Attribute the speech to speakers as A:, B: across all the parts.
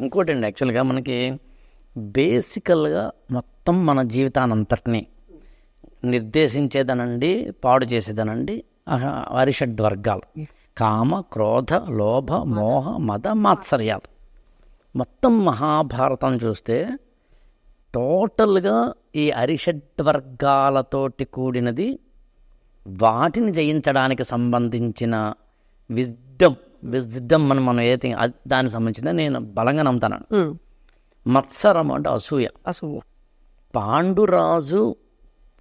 A: ఇంకోటి అండి, యాక్చువల్గా మనకి బేసికల్గా మొత్తం మన జీవితానంతటిని నిర్దేశించేదనండి, పాడు చేసేదనండి అరిషడ్వర్గాలు: కామ, క్రోధ, లోభ, మోహ, మద, మాత్సర్యాలు. మొత్తం మహాభారతం చూస్తే టోటల్గా ఈ అరిషడ్వర్గాలతోటి కూడినది. వాటిని జయించడానికి సంబంధించిన విజ్డమ్ మనం ఏది దానికి సంబంధించిన నేను బలంగా నమ్ముతాను. మత్సరం అంటే అసూయ. పాండురాజు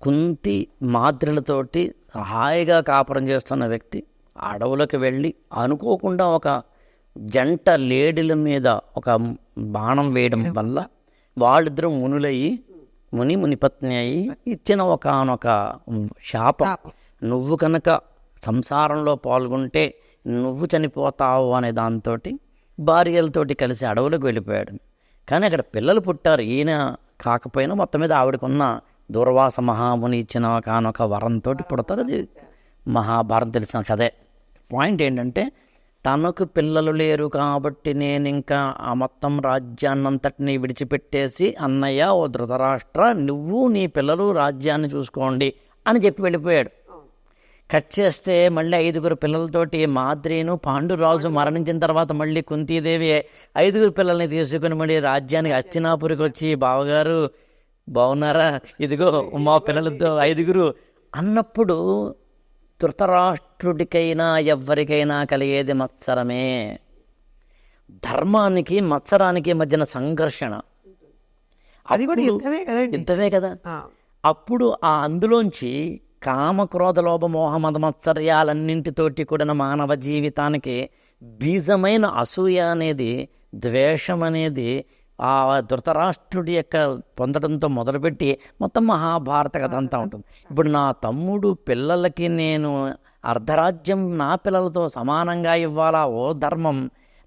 A: కుంతి మాద్రులతోటి హాయిగా కాపురం చేస్తున్న వ్యక్తి అడవులకు వెళ్ళి అనుకోకుండా ఒక జంట లేడీల మీద ఒక బాణం వేయడం వల్ల వాళ్ళిద్దరూ మునులయ్యి మునిపత్ని అయ్యి ఇచ్చిన ఒకనొక శాపం, నువ్వు కనుక సంసారంలో పాల్గొంటే నువ్వు చనిపోతావు అనే దాంతో భార్యలతోటి కలిసి అడవులకు వెళ్ళిపోయాడు. కానీ అక్కడ పిల్లలు పుట్టారు. ఈయన కాకపోయినా మొత్తం మీద ఆవిడకున్న దూర్వాస మహాముని ఇచ్చిన కానొక వరంతో పుడతారు. అది మహాభారతం తెలిసిన కథే. పాయింట్ ఏంటంటే, తనకు పిల్లలు లేరు కాబట్టి నేను ఇంకా ఆ మొత్తం రాజ్యాన్నంతటిని విడిచిపెట్టేసి, అన్నయ్య ఓ ధృతరాష్ట్ర, నువ్వు నీ పిల్లలు రాజ్యాన్ని చూసుకోండి అని చెప్పి వెళ్ళిపోయాడు. కట్ చేస్తే మళ్ళీ 5 పిల్లలతోటి మాద్రీను పాండురాజు మరణించిన తర్వాత మళ్ళీ కుంతీదేవి 5 పిల్లల్ని తీసుకుని మళ్ళీ రాజ్యానికి హస్తినాపురికి వచ్చి, బావగారు బాగున్నారా, ఇదిగో మా పిల్లలతో 5 అన్నప్పుడు ధృతరాష్ట్రుడికైనా ఎవ్వరికైనా కలిగేది మత్సరమే. ధర్మానికి మత్సరానికి మధ్యన సంఘర్షణ,
B: అది కూడా
A: యుద్ధమే కదా. అప్పుడు అందులోంచి కామక్రోధ లోభ మోహ మద మత్సర్యాలన్నింటితోటి కూడిన మానవ జీవితానికి బీజమైన అసూయ అనేది, ద్వేషం అనేది ఆ ధృతరాష్ట్రుడి యొక్క పొందడంతో మొదలుపెట్టి మొత్తం మహాభారత కథ అంతా ఉంటుంది. ఇప్పుడు నా తమ్ముడు పిల్లలకి నేను అర్ధరాజ్యం నా పిల్లలతో సమానంగా ఇవ్వాలా, ఓ ధర్మం.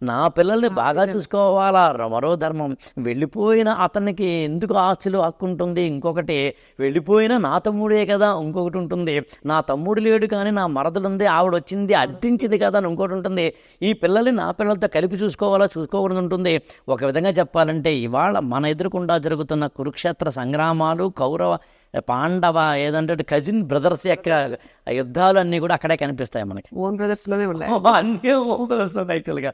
A: నా పిల్లల్ని బాగా చూసుకోవాలా, మరో ధర్మం. వెళ్ళిపోయిన అతనికి ఎందుకు ఆస్తులు హక్కు ఉంటుంది, ఇంకొకటి. వెళ్ళిపోయిన నా తమ్ముడే కదా, ఇంకొకటి ఉంటుంది. నా తమ్ముడు లేడు కానీ నా మరదలుంది, ఆవిడ వచ్చింది అర్థించింది కదా అని ఇంకోటి ఉంటుంది. ఈ పిల్లల్ని నా పిల్లలతో కలిపి చూసుకోవాలా, చూసుకోకూడదు ఉంటుంది. ఒక విధంగా చెప్పాలంటే ఇవాళ మన ఎదురుకుండా జరుగుతున్న కురుక్షేత్ర సంగ్రామాలు, కౌరవ పాండవ ఏదంటే కజిన్ బ్రదర్స్ యొక్క యుద్ధాలు అన్నీ కూడా అక్కడే కనిపిస్తాయి మనకి.
B: ఓన్ బ్రదర్స్లోనే ఉన్నాయి
A: అన్నీ ఓన్ బ్రదర్స్ యాక్చువల్గా.